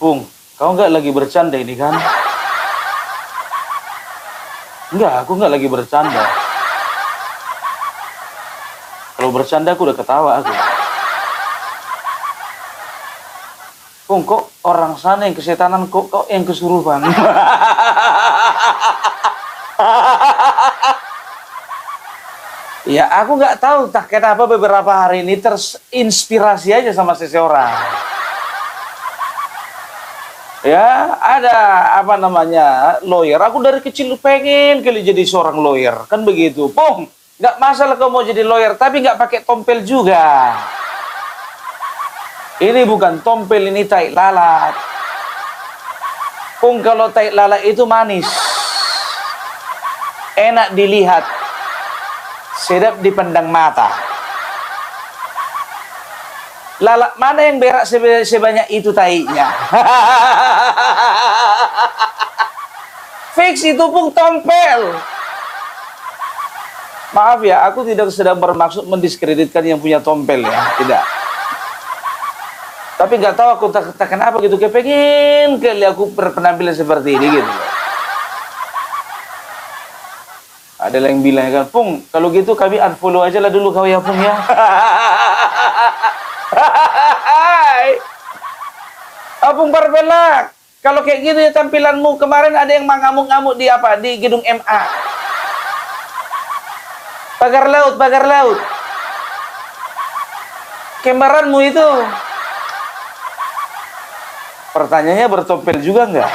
Pung, kau nggak lagi bercanda ini kan? Enggak, aku nggak lagi bercanda. Kalau bercanda aku udah ketawa aku. Pung, kok orang sana yang kesetanan, kok yang kesurupan? Ya, aku nggak tahu tak kenapa beberapa hari ini terinspirasi aja sama seseorang. Ya, ada apa namanya lawyer. Aku dari kecil pengen kali jadi seorang lawyer, kan begitu. Pung, nggak masalah kau mau jadi lawyer, tapi nggak pakai tompel juga. Ini bukan tompel, ini tai lalat. Pung, kalau tai lalat itu manis, enak dilihat, sedap dipandang mata. Lalat mana yang berak sebanyak itu tainya? Fix itu pun tompel. Maaf ya, aku tidak sedang bermaksud mendiskreditkan yang punya tompel ya, tidak. Tapi nggak tahu aku tak kenapa gitu, kepengen kali aku berpenampilan seperti ini gitu. Ada yang bilang kan, Pung, kalau gitu kami unfollow aja lah dulu kau ya Pung ya. Apung Barbelak, kalau kayak gitu ya tampilanmu, kemarin ada yang mengamuk-ngamuk di apa? Di gedung MA. Pagar laut, pagar laut. Kembaranmu itu. Pertanyaannya bertopel juga enggak?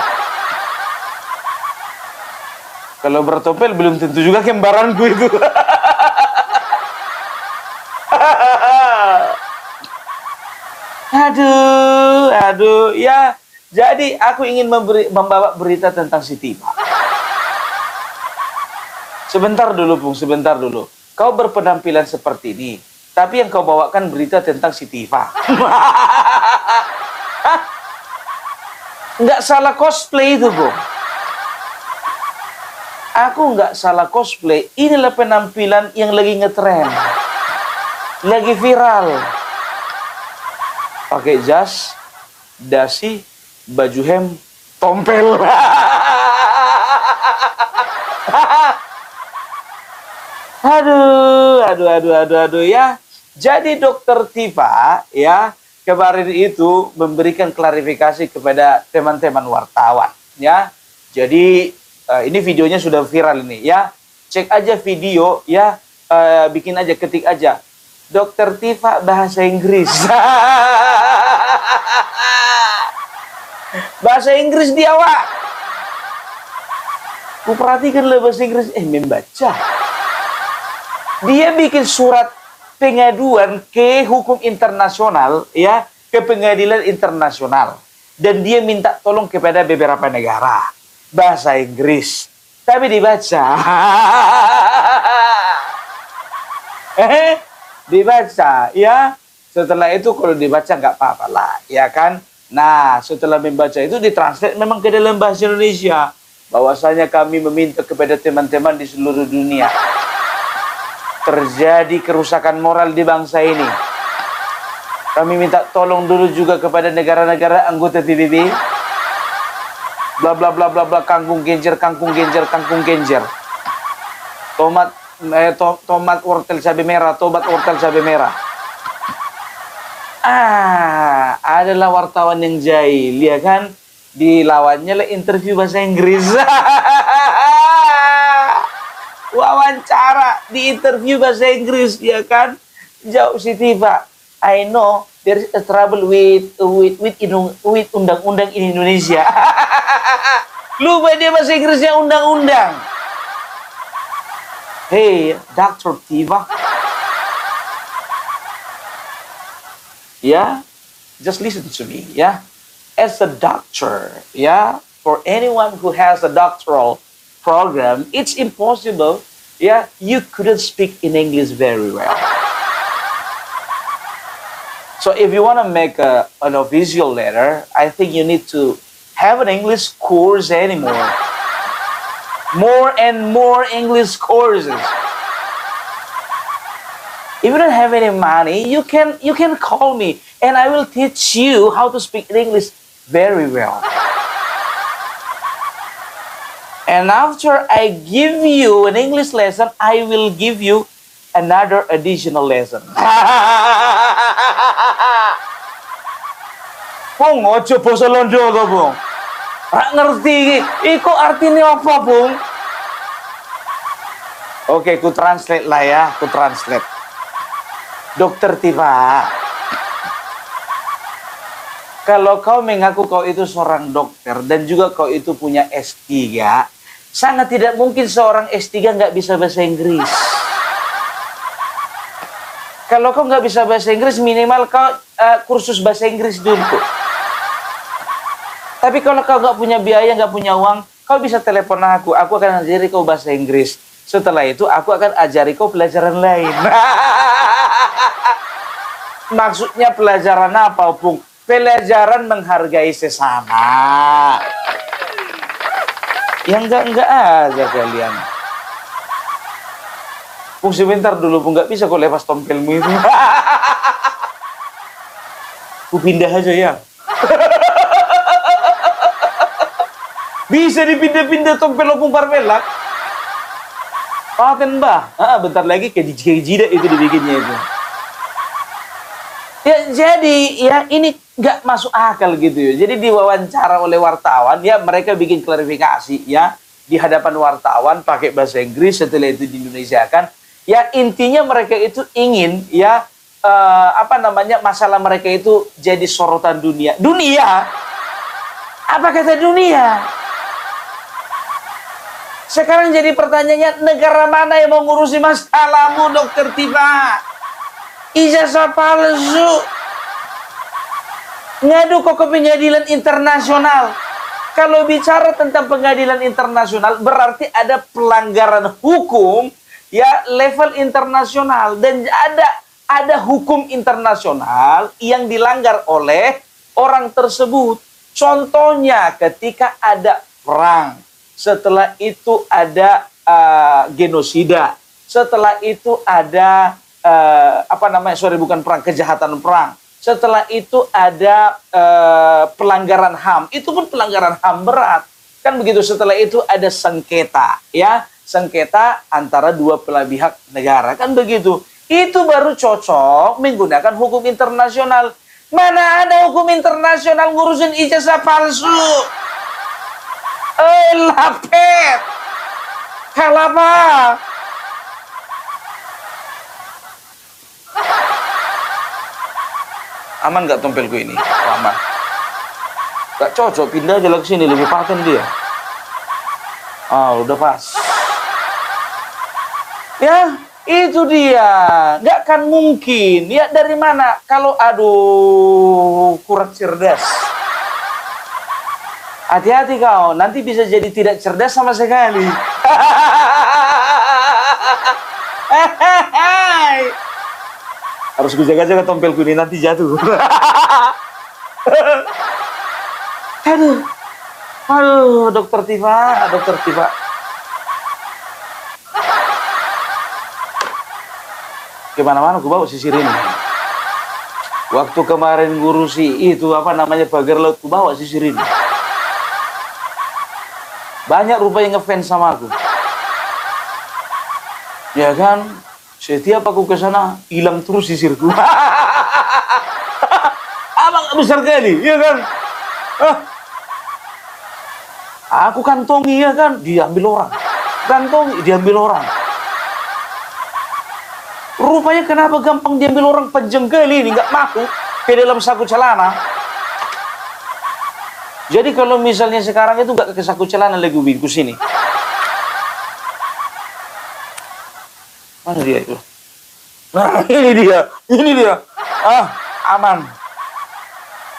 Kalau bertopel belum tentu juga kembaranku itu. Aduh, ya. Jadi aku ingin membawa berita tentang si Tifa. Sebentar dulu, Pung, sebentar dulu. Kau berpenampilan seperti ini, tapi yang kau bawakan berita tentang si Tifa. Nggak salah cosplay itu, Pung. Aku nggak salah cosplay. Inilah penampilan yang lagi ngetren, lagi viral. Pakai jas, dasi, baju hem, tompel. Aduh ya. Jadi Dokter Tifa ya kemarin itu memberikan klarifikasi kepada teman-teman wartawan ya. Jadi ini videonya sudah viral ini ya. Cek aja video ya, bikin aja, ketik aja Dokter Tifa bahasa Inggris. Bahasa Inggris dia, Wak. Ku perhatikan lah bahasa Inggris, membaca. Dia bikin surat pengaduan ke hukum internasional, ya, ke pengadilan internasional. Dan dia minta tolong kepada beberapa negara. Bahasa Inggris. Tapi dibaca. Dibaca, ya. Setelah itu kalau dibaca nggak apa-apa lah, ya kan? Nah, setelah membaca itu ditranslate memang ke dalam bahasa Indonesia. Bahwasanya kami meminta kepada teman-teman di seluruh dunia. Terjadi kerusakan moral di bangsa ini. Kami minta tolong dulu juga kepada negara-negara anggota PBB. Bla bla bla bla bla, kangkung genjer, kangkung genjer, kangkung genjer. Tomat wortel cabai merah, tomat wortel cabai merah. Adalah wartawan yang jahil, ya kan? Dilawannya lah interview bahasa Inggris. Wawancara di interview bahasa Inggris, ya kan? Jauh si Tifa. I know there is a trouble with undang-undang in Indonesia. Lupa dia bahasa Inggrisnya undang-undang. Hey, Dr. Tifa. Yeah, just listen to me, yeah. As a doctor, yeah, for anyone who has a doctoral program, it's impossible, yeah, you couldn't speak in English very well. So if you want to make an official letter, I think you need to have an English course anymore. More and more English courses. If you don't have any money, you can call me and I will teach you how to speak in English very well. And after I give you an English lesson, I will give you another additional lesson. Pung, ojo basa londo to, Pung. Rak ngerti iku artinya apa, Pung? Oke, ku translate lah ya, ku translate. Dokter Tifa, kalau kau mengaku kau itu seorang dokter dan juga kau itu punya S3, sangat tidak mungkin seorang S3 nggak bisa bahasa Inggris. Kalau kau nggak bisa bahasa Inggris, minimal kau kursus bahasa Inggris dulu. Tapi kalau kau nggak punya biaya, nggak punya uang, kau bisa telepon aku akan ajari kau bahasa Inggris. Setelah itu, aku akan ajari kau pelajaran lain. Maksudnya pelajaran apa, Pung? Pelajaran menghargai sesama. Yang enggak aja kalian. Pung, sebentar dulu, Pung. Nggak bisa kok lepas tompelmu itu. Ku pindah aja ya. Bisa dipindah-pindah tompel Pung Parmela. Paten bah. Bentar lagi kayak jidat itu dibikinnya itu. Ya, jadi ya ini nggak masuk akal gitu ya. Jadi diwawancara oleh wartawan, ya mereka bikin klarifikasi ya di hadapan wartawan pakai bahasa Inggris, setelah itu di Indonesia kan. Ya intinya mereka itu ingin ya masalah mereka itu jadi sorotan dunia. Dunia? Apa kata dunia? Sekarang jadi pertanyaannya, negara mana yang mau ngurusi masalahmu, Dokter Tifa? Ijazah palsu. Ngadu kok ke pengadilan internasional. Kalau bicara tentang pengadilan internasional, berarti ada pelanggaran hukum ya level internasional, dan ada hukum internasional yang dilanggar oleh orang tersebut. Contohnya ketika ada perang, setelah itu ada genosida, setelah itu ada kejahatan perang. Setelah itu ada pelanggaran HAM. Itu pun pelanggaran HAM berat. Kan begitu. Setelah itu ada sengketa, ya. Sengketa antara dua belah pihak negara. Kan begitu. Itu baru cocok menggunakan hukum internasional. Mana ada hukum internasional ngurusin ijazah palsu? Lapet. Kalapa. Aman nggak tompelku ini? Oh, aman. Gak cocok, pindah aja ke sini, lebih paten dia. Udah pas. Ya, itu dia. Nggak kan mungkin. Ya dari mana? Kalau kurang cerdas. Hati-hati kau, nanti bisa jadi tidak cerdas sama sekali. Harus gue jaga-jaga tompelku ini, nanti jatuh. Aduh, Dokter Tifa. Kemana-mana gue bawa sisir ini. Waktu kemarin ngurusi itu pagar laut, gue bawa sisir ini. Banyak rupanya ngefans sama aku. Ya kan? Setiap aku ke sana, hilang terus sisirku. Abang besar kali, ya kan? Aku kantongi, ya kan? Diambil orang. Kantongi, diambil orang. Rupanya kenapa gampang diambil orang, panjang kali ini, nggak masuk ke dalam saku celana. Jadi kalau misalnya sekarang itu nggak ke saku celana lagi, ubin ke sini. Mana dia itu? Nah, ini dia. Aman.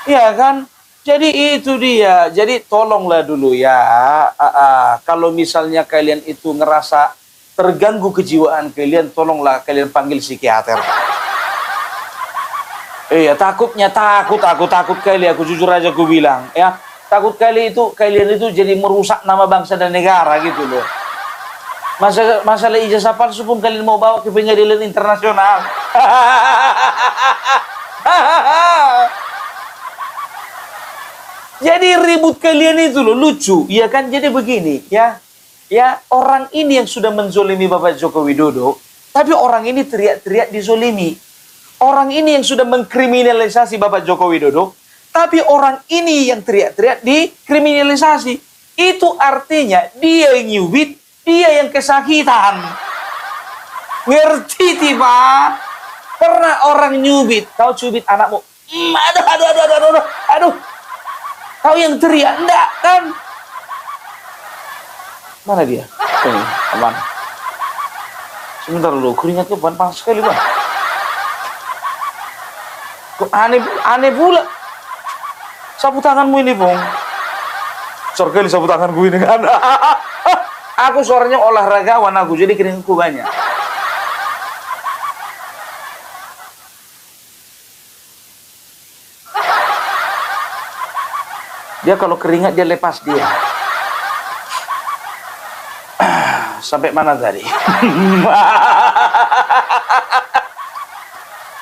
Iya kan? Jadi itu dia. Jadi tolonglah dulu ya. Kalau misalnya kalian itu ngerasa terganggu kejiwaan kalian, tolonglah kalian panggil psikiater. Iya, takut kali, aku jujur aja aku bilang, ya. Takut kali itu kalian itu jadi merusak nama bangsa dan negara gitu loh. Masalah ijazah palsu pun kalian mau bawa ke pengadilan internasional. Jadi ribut kalian itu loh lucu, ya kan? Jadi begini, ya, orang ini yang sudah menzolimi Bapak Joko Widodo, tapi orang ini teriak-teriak dizolimi. Orang ini yang sudah mengkriminalisasi Bapak Joko Widodo, tapi orang ini yang teriak-teriak dikriminalisasi. Itu artinya dia yang nyubit, dia yang kesakitan. Ngerti tiba? Pernah orang nyubit, kau cubit anakmu, aduh. Kau yang teriak, enggak kan? Mana dia? Ini, aman. Sebentar dulu, keringatnya panas sekali, Bang. Kok aneh pula. Sapu tanganmu ini, Bung. Sekali sapu tanganku ini kan. Aku suaranya olahragawan aku, jadi keringku banyak. Dia kalau keringat dia lepas dia. Sampai mana tadi?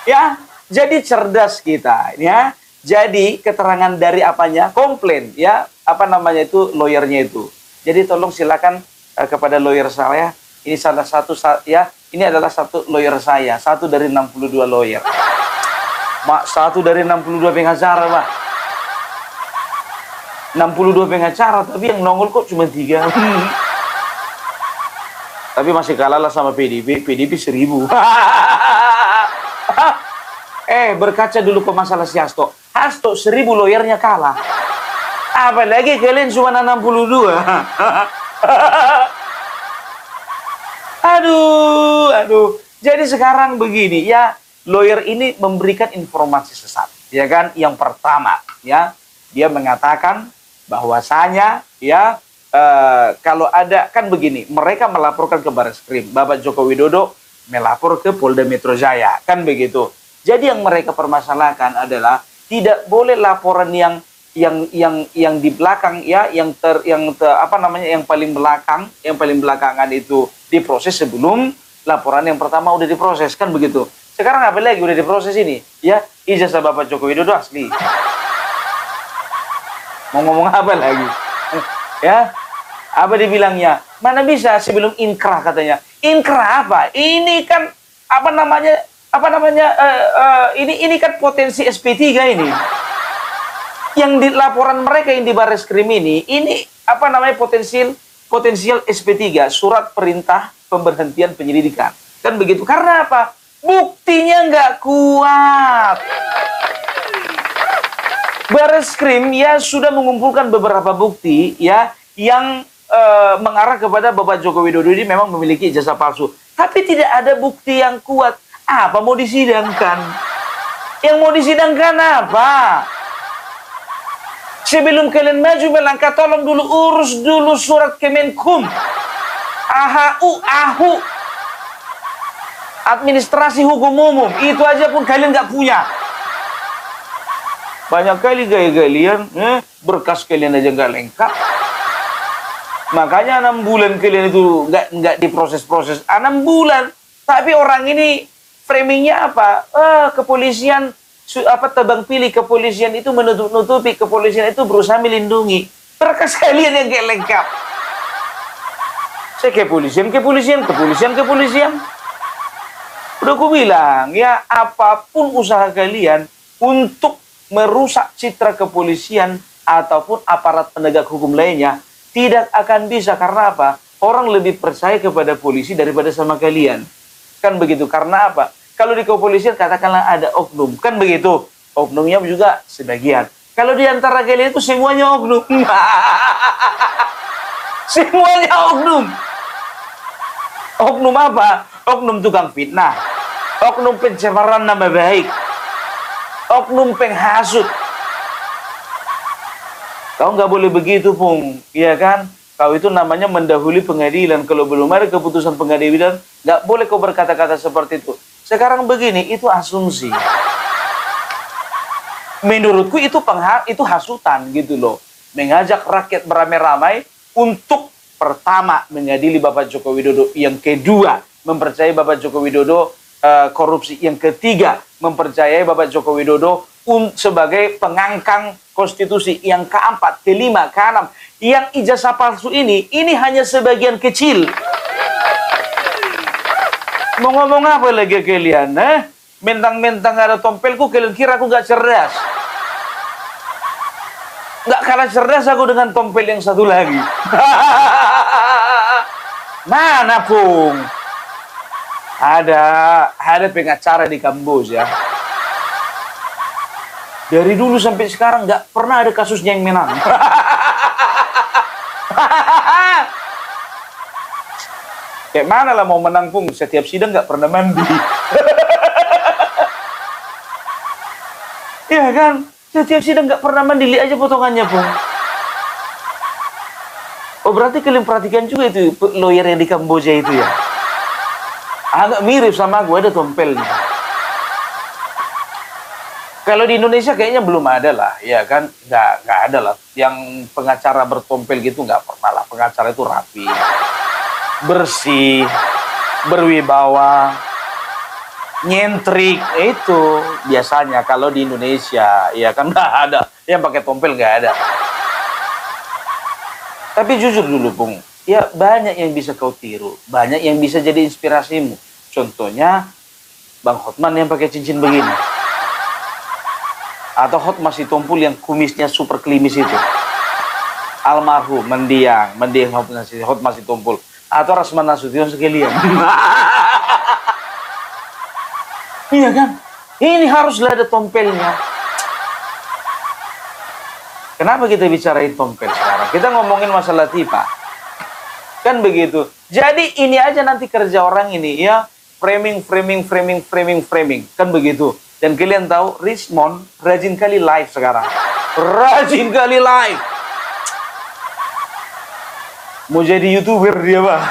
Ya, jadi cerdas kita, ya. Jadi keterangan dari apanya? Komplain, ya. Apa namanya itu? Lawyernya itu. Jadi tolong silakan kepada lawyer saya. Ini salah satu, ya. Ini adalah satu lawyer saya. Satu dari 62 lawyer. Mak, satu dari 62 pengacara, Pak. 62 pengacara, tapi yang nongol kok cuma 3. Tapi masih kalah lah sama PDP 1000. Berkaca dulu ke masalah si Hasto. Hasto 1000 lawyernya kalah. Apalagi kalian cuma 62. Aduh. Jadi sekarang begini, ya, lawyer ini memberikan informasi sesat, ya kan? Yang pertama, ya, dia mengatakan bahwasanya, ya, kalau ada, kan begini, mereka melaporkan ke Barreskrim, Bapak Joko Widodo melapor ke Polda Metro Jaya, kan begitu. Jadi yang mereka permasalahkan adalah tidak boleh laporan yang di belakang, ya, yang paling belakangan itu diproses sebelum laporan yang pertama udah diproses, kan begitu. Sekarang apa lagi udah diproses ini, ya, ijazah Bapak Joko Widodo asli. Mau ngomong apa lagi? Ya, apa dibilangnya? Mana bisa sebelum inkrah katanya? Inkrah apa? Ini kan ini kan potensi SP3 ini. Yang di laporan mereka yang di Barreskrim ini potensial SP3, surat perintah pemberhentian penyelidikan. Kan begitu. Karena apa? Buktinya nggak kuat. Barreskrim, ya, sudah mengumpulkan beberapa bukti, ya, yang mengarah kepada Bapak Joko Widodo ini memang memiliki ijazah palsu. Tapi tidak ada bukti yang kuat. Apa mau disidangkan? Yang mau disidangkan apa? Sebelum kalian maju melangkah, tolong dulu urus dulu surat Kemenkum. AHU. Administrasi Hukum Umum. Itu aja pun kalian nggak punya. Banyak kali gaya-galian, berkas kalian aja nggak lengkap. Makanya 6 bulan kalian itu nggak diproses-proses. 6 bulan. Tapi orang ini framingnya apa? Kepolisian tebang pilih, kepolisian itu menutupi, kepolisian itu berusaha melindungi. Berkas kalian yang nggak lengkap. Saya kepolisian. Udah aku bilang, ya, apapun usaha kalian untuk merusak citra kepolisian ataupun aparat penegak hukum lainnya tidak akan bisa. Karena apa? Orang lebih percaya kepada polisi daripada sama kalian. Kan begitu. Karena apa? Kalau di kepolisian katakanlah ada oknum. Kan begitu. Oknumnya juga sebagian. Kalau di antara kalian itu semuanya oknum. Semuanya oknum. Oknum apa? Oknum tukang fitnah. Oknum pencemaran nama baik. Oknum penghasut. Kau nggak boleh begitu, Pung. Iya kan? Kau itu namanya mendahului pengadilan. Kalau belum ada keputusan pengadilan, nggak boleh kau berkata-kata seperti itu. Sekarang begini, itu asumsi. Menurutku itu hasutan gitu loh. Mengajak rakyat beramai-ramai untuk pertama mengadili Bapak Joko Widodo. Yang kedua, mempercayai Bapak Joko Widodo korupsi. Yang ketiga, mempercayai Bapak Joko Widodo sebagai pengangkang konstitusi yang keempat, kelima, keenam. Yang ijazah palsu ini hanya sebagian kecil. Mau ngomong apa lagi kalian? Mentang-mentang ada tompelku, kalian kira aku gak cerdas? Gak kalah cerdas aku dengan tompel yang satu lagi. Mana Pung? Ada pengacara di Kamboja. Dari dulu sampai sekarang gak pernah ada kasusnya yang menang. Kayak mana lah mau menang Pung? Setiap sidang gak pernah mandi. Iya kan? Setiap sidang gak pernah mandi. Lihat aja potongannya Pung. Oh berarti kalian perhatikan juga itu lawyer yang di Kamboja itu ya? Agak mirip sama gue, ada tompelnya. Kalau di Indonesia kayaknya belum ada lah, ya kan? Nggak ada lah. Yang pengacara bertompel gitu nggak pernah lah. Pengacara itu rapi, bersih, berwibawa, nyentrik. Itu biasanya kalau di Indonesia, ya kan nggak ada. Yang pakai tompel nggak ada. Tapi jujur dulu, Bung. Ya banyak yang bisa kau tiru. Banyak yang bisa jadi inspirasimu. Contohnya, Bang Hotman yang pakai cincin begini. Atau Hotman Sitompul yang kumisnya super klimis itu. Almarhum, mendiang Hotman Sitompul. Atau Rasman Nasution sekalian. Iya kan? Ini haruslah ada tompelnya. Kenapa kita bicarain tompel sekarang? Kita ngomongin masalah tipa. Kan begitu. Jadi ini aja nanti kerja orang ini ya. Framing. Kan begitu. Dan kalian tahu, Richmond rajin kali live sekarang. Rajin kali live. Mau jadi YouTuber dia, Pak.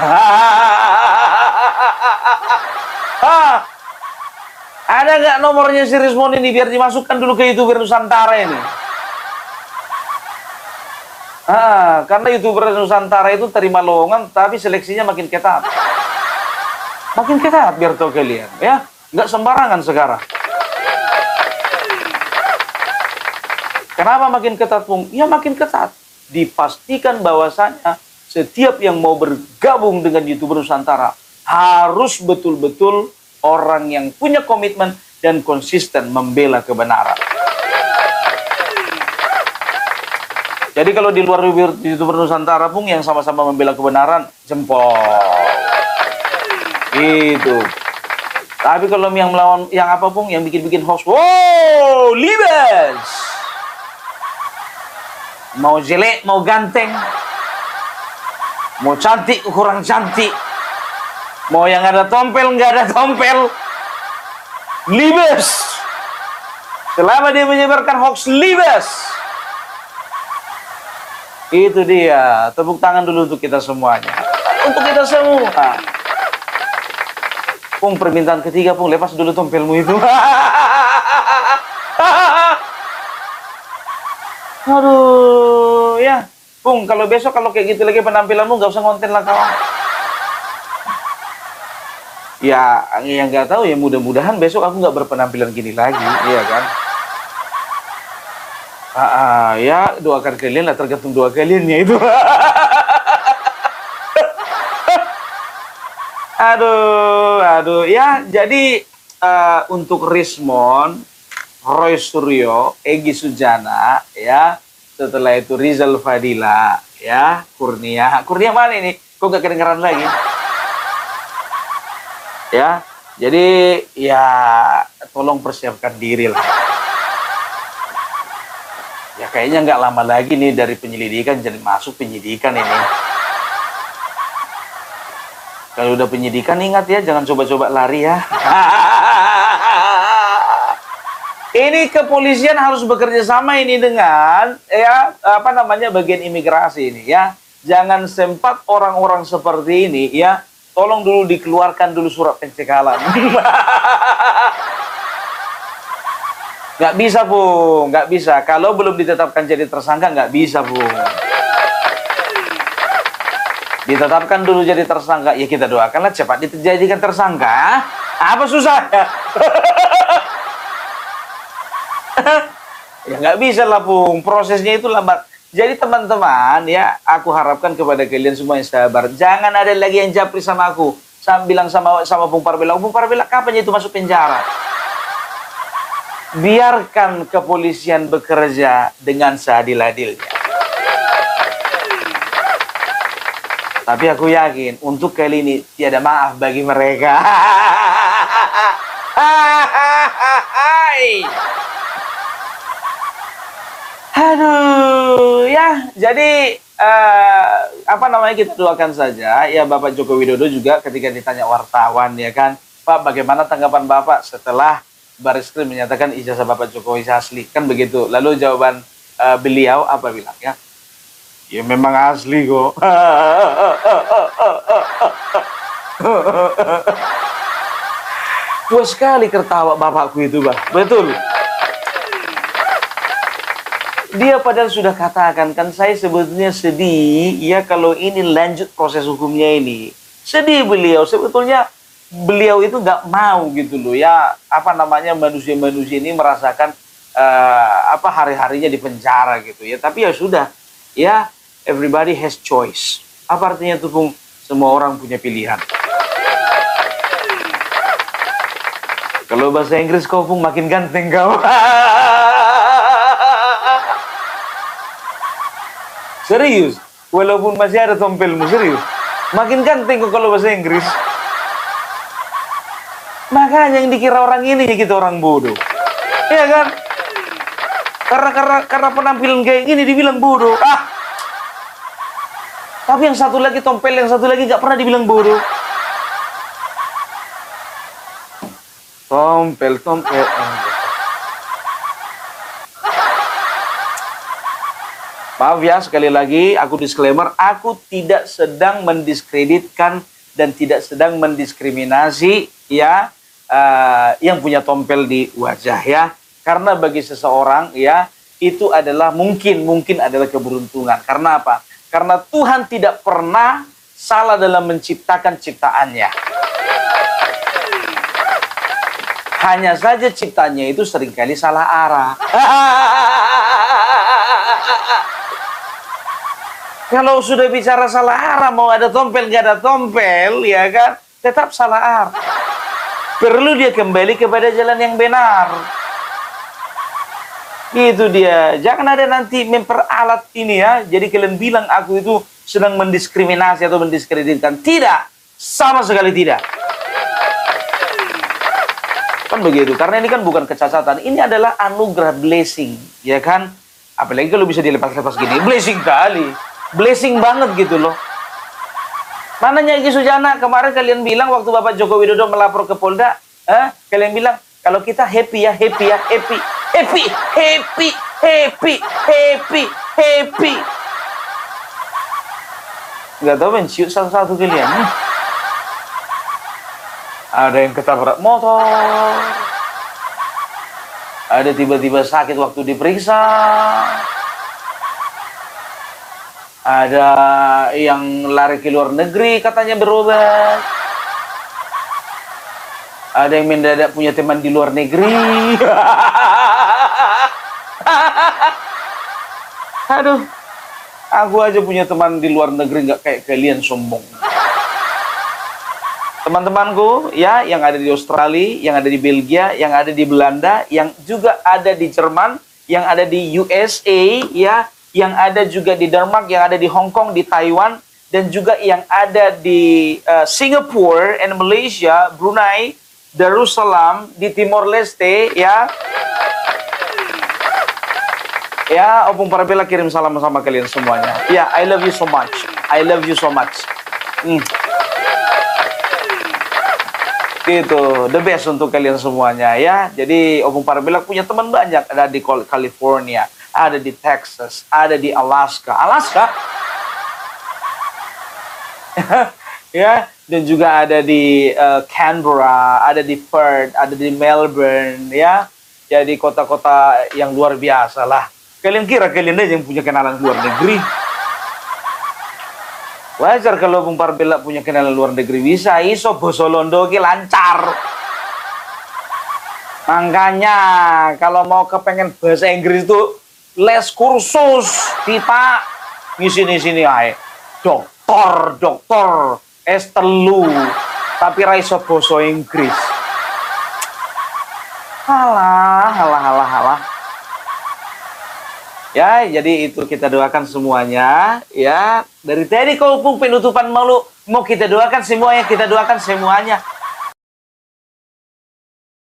Ada nggak nomornya si Richmond ini biar dimasukkan dulu ke YouTuber Nusantara ini? Karena YouTuber Nusantara itu terima lowongan, tapi seleksinya makin ketat. Makin ketat biar tahu kalian, ya. Nggak sembarangan sekarang. Kenapa makin ketat, Bung? Ya makin ketat. Dipastikan bahwasanya setiap yang mau bergabung dengan YouTuber Nusantara harus betul-betul orang yang punya komitmen dan konsisten membela kebenaran. Jadi kalau di luar YouTuber Nusantara, Bung, yang sama-sama membela kebenaran, jempol. Gitu. Tapi kalau yang melawan, yang apa, Bung, yang bikin-bikin hoax, wow, libes. Mau jelek, mau ganteng. Mau cantik, kurang cantik. Mau yang ada tompel, nggak ada tompel. Libes. Selama dia menyebarkan hoax, libes. Itu dia. Tepuk tangan dulu untuk kita semuanya. Untuk kita semua. Pung, permintaan ketiga, Pung, lepas dulu tompelmu itu. Aduh, ya. Pung, kalau besok kalau kayak gitu lagi penampilanmu, nggak usah ngonten lah kawan. Ya, yang nggak tahu ya, mudah-mudahan besok aku nggak berpenampilan gini lagi, iya kan? Ya doakan kalian lah, tergantung doa kaliannya itu. Aduh, ya jadi untuk Richmond, Roy Suryo, Egy Sujana, ya, setelah itu Rizal Fadila, ya, Kurnia mana ini? Kok gak kedengeran lagi? Ya, jadi ya tolong persiapkan diri lah. Ya kayaknya nggak lama lagi nih dari penyelidikan jadi masuk penyidikan ini. Kalau udah penyidikan ingat ya, jangan coba-coba lari ya. Ini kepolisian harus bekerja sama ini dengan ya bagian imigrasi ini ya. Jangan sempat orang-orang seperti ini ya. Tolong dulu dikeluarkan dulu surat pencekalan. Nggak bisa, Bung. Nggak bisa. Kalau belum ditetapkan jadi tersangka, nggak bisa, Bung. Ditetapkan dulu jadi tersangka. Ya kita doakanlah cepat dijadikan tersangka. Apa susah ya? Ya nggak bisa lah Pung, prosesnya itu lambat. Jadi teman-teman ya, aku harapkan kepada kalian semua yang sabar, jangan ada lagi yang japri sama aku. Saya bilang sama Bung Parbela, kapan itu masuk penjara? Biarkan kepolisian bekerja dengan seadil-adilnya. Tapi aku yakin untuk kali ini tiada maaf bagi mereka. Aduh, ya. Jadi apa namanya, kita doakan saja ya Bapak Joko Widodo juga ketika ditanya wartawan ya kan, Pak, bagaimana tanggapan Bapak setelah Baris Krim menyatakan ijazah Bapak Jokowi asli, kan begitu. Lalu jawaban beliau apa bilang ya? Ya memang asli kok. Puas sekali tertawa bapakku itu, Bah. Betul. Dia padahal sudah katakan, kan saya sebetulnya sedih ya kalau ini lanjut proses hukumnya ini. Sedih beliau, sebetulnya beliau itu nggak mau gitu loh ya, apa namanya, manusia-manusia ini merasakan apa hari-harinya di penjara gitu ya. Tapi ya sudah, ya everybody has choice. Apa artinya tuh Bung? Semua orang punya pilihan. Kalau bahasa Inggris kau Bung makin ganteng kau. Serius, walaupun masih ada tompelmu, serius. Makin ganteng kok kalau bahasa Inggris. Makanya yang dikira orang ini kita orang bodoh. Iya kan? Karena penampilan kayak gini dibilang bodoh. Tapi yang satu lagi tompel, yang satu lagi gak pernah dibilang bodoh. Tompel. Maaf ya, sekali lagi aku disclaimer, aku tidak sedang mendiskreditkan dan tidak sedang mendiskriminasi ya yang punya tompel di wajah ya. Karena bagi seseorang ya itu adalah mungkin adalah keberuntungan. Karena apa? Karena Tuhan tidak pernah salah dalam menciptakan ciptaannya. Hanya saja ciptanya itu seringkali salah arah. Kalau sudah bicara salah arah, mau ada tompel nggak ada tompel, ya kan, tetap salah arah. Perlu dia kembali kepada jalan yang benar. Itu dia. Jangan ada nanti memperalat ini ya. Jadi kalian bilang aku itu sedang mendiskriminasi atau mendiskreditkan. Tidak. Sama sekali tidak. Kan begitu. Karena ini kan bukan kecacatan. Ini adalah anugerah, blessing. Ya kan? Apalagi kalau bisa dilepas-lepas gini. Blessing kali. Blessing banget gitu loh. Mananya Egy Sujana, kemarin kalian bilang waktu Bapak Joko Widodo melapor ke Polda, kalian bilang kalau kita happy ya, happy. Nggak tahu menciut satu-satu kalian. Ada yang ketabrak motor, ada tiba-tiba sakit waktu diperiksa. Ada yang lari ke luar negeri katanya berobat. Ada yang mendadak punya teman di luar negeri. Aduh, aku aja punya teman di luar negeri nggak kayak kalian sombong. Teman-temanku ya, yang ada di Australia, yang ada di Belgia, yang ada di Belanda, yang juga ada di Jerman, yang ada di USA ya, yang ada juga di Denmark, yang ada di Hong Kong, di Taiwan, dan juga yang ada di Singapura and Malaysia, Brunei, Darussalam, di Timor Leste, ya. Ya, Opung Parabella kirim salam sama kalian semuanya. Ya, I love you so much. I love you so much. Gitu, the best untuk kalian semuanya ya. Jadi Opung Parabella punya teman banyak, ada di California, ada di Texas, ada di Alaska. Ya, dan juga ada di Canberra, ada di Perth, ada di Melbourne ya. Jadi kota-kota yang luar biasa lah. Kalian kira kalian aja yang punya kenalan luar negeri? Wajar kalau Bung Parabella punya kenalan luar negeri, bisa iso boso londo ki lancar. Makanya kalau mau kepengen bahasa Inggris itu les kursus tipa ngisi sini ae. Doktor S3 tapi ra iso basa Inggris. Halah. Ya, jadi itu kita doakan semuanya ya. Dari tadi kau penutupan mau kita doakan semuanya,